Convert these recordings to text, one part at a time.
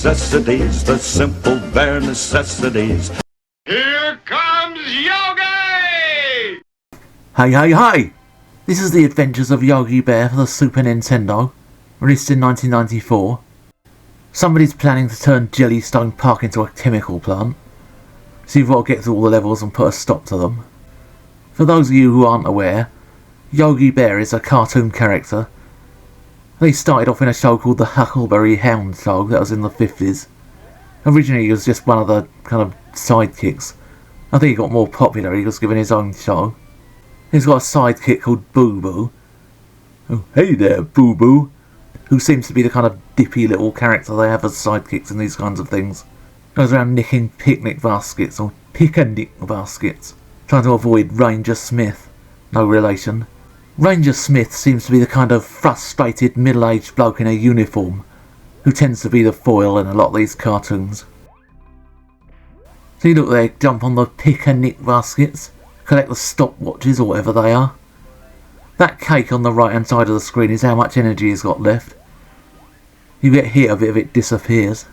necessities, the simple bare necessities. Here comes Yogi! Hey, hey, hey! This is the adventures of Yogi Bear for the Super Nintendo, released in 1994. Somebody's planning to turn Jellystone Park into a chemical plant, so you've got to get through all the levels and put a stop to them. For those of you who aren't aware, Yogi Bear is a cartoon character. He started off in a show called the Huckleberry Hound Show that was in the 50s. Originally he was just one of the kind of sidekicks. I think he got more popular, he was given his own show. He's got a sidekick called Boo Boo. Oh, hey there, Boo Boo! Who seems to be the kind of dippy little character they have as sidekicks in these kinds of things. Goes around nicking picnic baskets or pic-a-nic baskets, trying to avoid Ranger Smith. No relation. Ranger Smith seems to be the kind of frustrated middle-aged bloke in a uniform who tends to be the foil in a lot of these cartoons. So you look there, jump on the pic-a-nic baskets, collect the stopwatches or whatever they are. That cake on the right hand side of the screen is how much energy he's got left. You get hit, a bit of it disappears.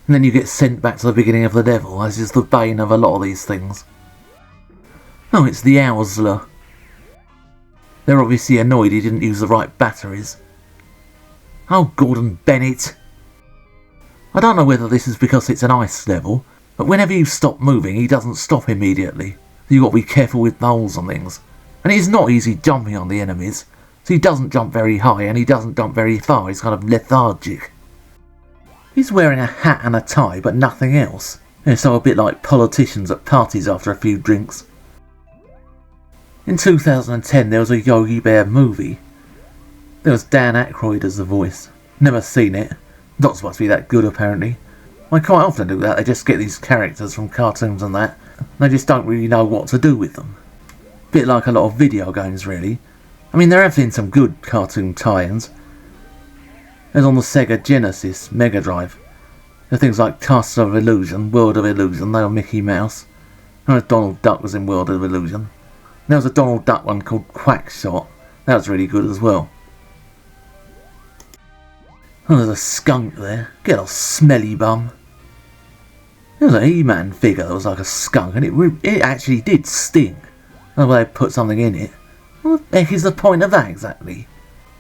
And then you get sent back to the beginning of the level, as is the bane of a lot of these things. Oh, it's the Owsler. They're obviously annoyed he didn't use the right batteries. Oh, Gordon Bennett! I don't know whether this is because it's an ice level, but whenever you stop moving he doesn't stop immediately, so you've got to be careful with moles and things. And it is not easy jumping on the enemies, so he doesn't jump very high and he doesn't jump very far, he's kind of lethargic. He's wearing a hat and a tie but nothing else, so a bit like politicians at parties after a few drinks. In 2010 there was a Yogi Bear movie. There was Dan Aykroyd as the voice. Never seen it. Not supposed to be that good apparently. I quite often do that, they just get these characters from cartoons and that, and they just don't really know what to do with them. Bit like a lot of video games really. I mean there have been some good cartoon tie-ins. There's on the Sega Genesis Mega Drive. There are things like Castle of Illusion, World of Illusion, they were Mickey Mouse. And Donald Duck was in World of Illusion. There was a Donald Duck one called Quackshot. That was really good as well. Oh, there's a skunk there. Get off, smelly bum. There was a He-Man figure that was like a skunk, and it actually did sting. I don't know why they put something in it. What the heck is the point of that exactly?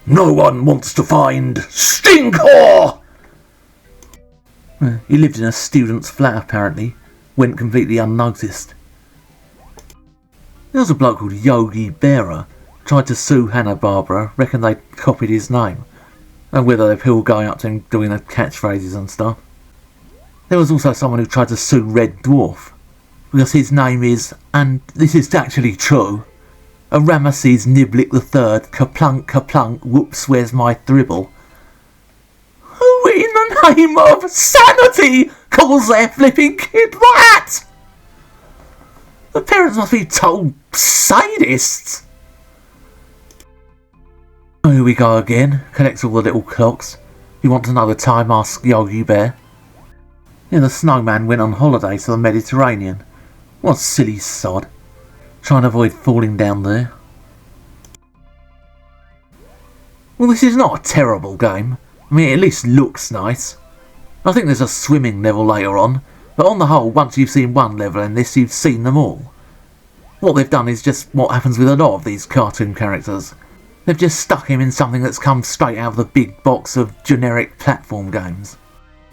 No one wants to find Stinkor! He lived in a student's flat apparently. Went completely unnoticed. There was a bloke called Yogi Bear. Tried to sue Hanna-Barbera, reckoned they copied his name. And whether they're all going up to him doing the catchphrases and stuff. There was also someone who tried to sue Red Dwarf. Because his name is, and this is actually true, a Ramesses Niblick III, kaplunk kaplunk, whoops where's my thribble. Who in the name of sanity calls their flipping kid that? The parents must be total sadists. Oh, here we go again. Collects all the little clocks. You want to know the time? Ask Yogi Bear. Yeah, the snowman went on holiday to the Mediterranean. What a silly sod. Trying to avoid falling down there. Well, this is not a terrible game. I mean, it at least looks nice. I think there's a swimming level later on, but on the whole, once you've seen one level in this, you've seen them all. What they've done is just what happens with a lot of these cartoon characters. They've just stuck him in something that's come straight out of the big box of generic platform games.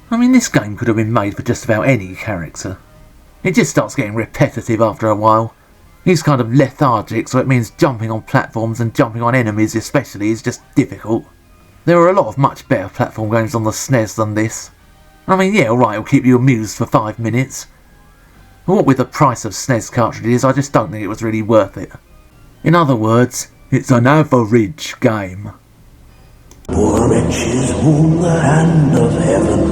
I mean, this game could have been made for just about any character. It just starts getting repetitive after a while. He's kind of lethargic, so it means jumping on platforms and jumping on enemies especially is just difficult. There are a lot of much better platform games on the SNES than this. I mean, yeah, alright, it'll keep you amused for 5 minutes. But what with the price of SNES cartridges, I just don't think it was really worth it. In other words, it's an average game. Poor wretches whom the hand of heaven